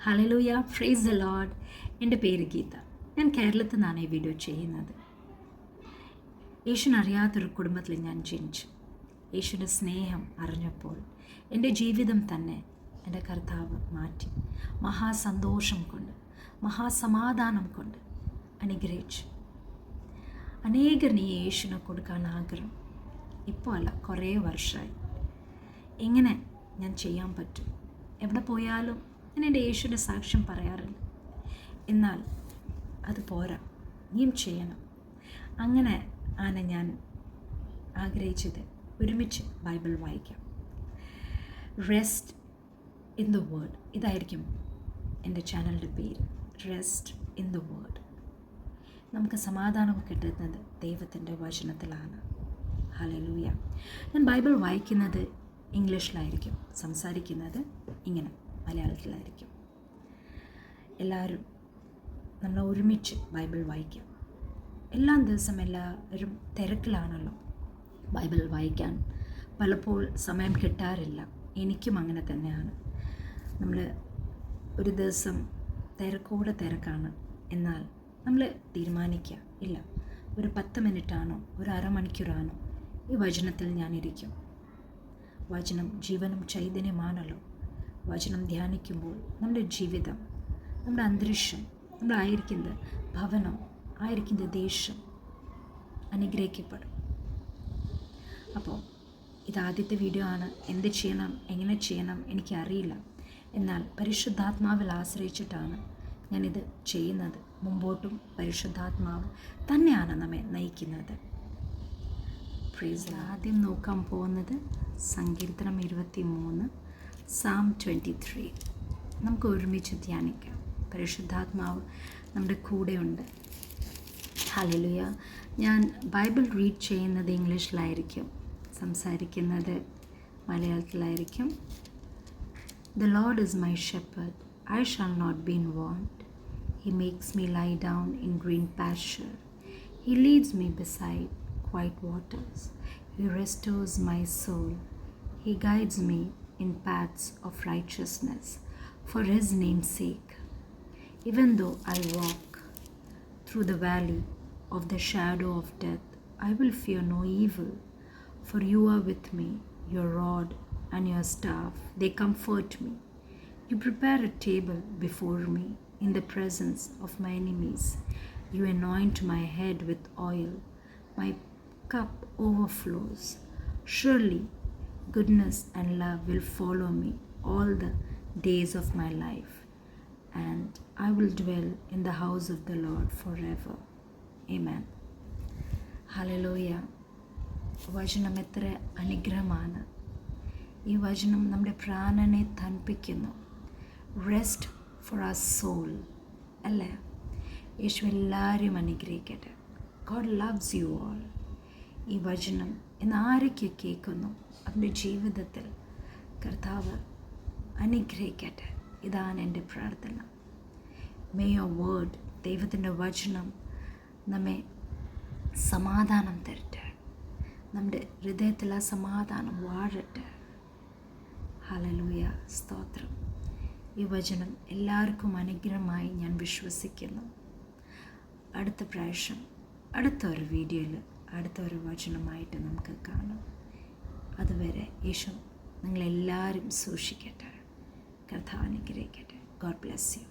Hallelujah, praise the Lord. എൻ്റെ പേര് ഗീത. ഞാൻ കേരളത്തിൽ നിന്നാണ് ഈ വീഡിയോ ചെയ്യുന്നത്. യേശുവിനറിയാത്തൊരു കുടുംബത്തിൽ ഞാൻ ജനിച്ചു. യേശുവിൻ്റെ സ്നേഹം അറിഞ്ഞപ്പോൾ എൻ്റെ ജീവിതം തന്നെ എൻ്റെ കർത്താവ് മാറ്റി. മഹാസന്തോഷം കൊണ്ട്, മഹാസമാധാനം കൊണ്ട് അനുഗ്രഹിച്ചു. അനേകരിന് ഈ യേശുവിനെ കൊടുക്കാൻ ആഗ്രഹം. ഇപ്പോൾ അല്ല, കുറേ വർഷമായി. എങ്ങനെ ഞാൻ ചെയ്യാൻ പറ്റും? എവിടെ പോയാലും ഞാൻ എൻ്റെ യേശുവിൻ്റെ സാക്ഷ്യം പറയാറില്ല. എന്നാൽ അത് പോരാ, ഇനിയും ചെയ്യണം. അങ്ങനെ ആണ് ഞാൻ ആഗ്രഹിച്ചത്. ഒരുമിച്ച് ബൈബിൾ വായിക്കാം. റെസ്റ്റ് ഇൻ ദ വേർഡ്, ഇതായിരിക്കും എൻ്റെ ചാനലിൻ്റെ പേര്. Rest in the word. നമുക്ക് സമാധാനം കിട്ടുന്നത് ദൈവത്തിൻ്റെ വചനത്തിലാണ്. ഹല്ലേലൂയ. ഞാൻ ബൈബിൾ വായിക്കുന്നത് ഇംഗ്ലീഷിലായിരിക്കും, സംസാരിക്കുന്നത് ഇങ്ങനെ മലയാളത്തിലായിരിക്കും. എല്ലാവരും നമ്മൾ ഒരുമിച്ച് ബൈബിൾ വായിക്കാം. എല്ലാ ദിവസം എല്ലാവരും തിരക്കിലാണല്ലോ. ബൈബിൾ വായിക്കാൻ പലപ്പോൾ സമയം കിട്ടാറില്ല. എനിക്കും അങ്ങനെ തന്നെയാണ്. നമ്മൾ ഒരു ദിവസം തിരക്കാണ്. എന്നാൽ നമ്മൾ തീരുമാനിക്കുക, ഇല്ല, ഒരു 10 മിനിറ്റാണോ ഒരു അരമണിക്കൂറാണോ ഈ വചനത്തിൽ ഞാനിരിക്കും. വചനം ജീവനും ചൈതന്യമാണല്ലോ. വചനം ധ്യാനിക്കുമ്പോൾ നമ്മുടെ ജീവിതം, നമ്മുടെ അന്തരീക്ഷം, നമ്മളായിരിക്കുന്നത് ഭവനം, ആയിരിക്കുന്ന ദേശം അനുഗ്രഹിക്കപ്പെടും. അപ്പോൾ ഇതാദ്യത്തെ വീഡിയോ ആണ്. എന്ത് ചെയ്യണം, എങ്ങനെ ചെയ്യണം എനിക്കറിയില്ല. എന്നാൽ പരിശുദ്ധാത്മാവിൽ ആശ്രയിച്ചിട്ടാണ് ഞാനിത് ചെയ്യുന്നത്. മുമ്പോട്ടും പരിശുദ്ധാത്മാവ് തന്നെയാണ് നമ്മെ നയിക്കുന്നത്. ആദ്യം നോക്കാൻ പോകുന്നത് സങ്കീർത്തനം 23, Psalm 23. നമുക്ക് ഒരുമിച്ച് ധ്യാനിക്കാം. പരിശുദ്ധാത്മാവ് നമ്മുടെ കൂടെയുണ്ട്. ഹല്ലേലൂയ. ഞാൻ ബൈബിൾ റീഡ് ചെയ്യുന്നത് ഇംഗ്ലീഷിലായിരിക്കും, സംസാരിക്കുന്നത് മലയാളത്തിലായിരിക്കും. The Lord is my shepherd, I shall not be in want. He makes me lie down in green pasture. He leads me beside quiet waters. He restores my soul. He guides me in paths of righteousness for His name's sake. Even though I walk through the valley of the shadow of death, I will fear no evil, for You are with me. Your rod and Your staff, they comfort me. You prepare a table before me in the presence of my enemies. You anoint my head with oil. My cup overflows. Surely goodness and love will follow me all the days of my life, and I will dwell in the house of the Lord forever. Amen. Hallelujah. വചനം എത്ര അനുഗ്രഹമാണ്. ഈ വചനം നമ്മുടെ പ്രാണനെ തണുപ്പിക്കുന്നു. Rest for our soul അല്ലേ? യേശു എല്ലാവരും അനുഗ്രഹിക്കട്ടെ. God loves you all. ഈ വചനം ഇന്ന് ആരൊക്കെ കേൾക്കുന്നു അവൻ്റെ ജീവിതത്തിൽ കർത്താവ് അനുഗ്രഹിക്കട്ടെ. ഇതാണ് എൻ്റെ പ്രാർത്ഥന. മേ യുവർ വേർഡ്, ദൈവത്തിൻ്റെ വചനം നമ്മെ സമാധാനം തരട്ടെ. നമ്മുടെ ഹൃദയത്തിൽ ആ സമാധാനം വാഴട്ടെ. ഹല്ലേലൂയ, സ്തോത്രം. ഈ വചനം എല്ലാവർക്കും അനുഗ്രഹമായി ഞാൻ വിശ്വസിക്കുന്നു. അടുത്ത പ്രാവശ്യം അടുത്തൊരു വീഡിയോയിൽ അടുത്തൊരു വചനമായിട്ട് നമുക്ക് കാണാം. അതുവരെ യേശു നിങ്ങളെല്ലാവരും സൂക്ഷിക്കട്ടെ. കർത്താവ് അനുഗ്രഹിക്കട്ടെ. God bless you.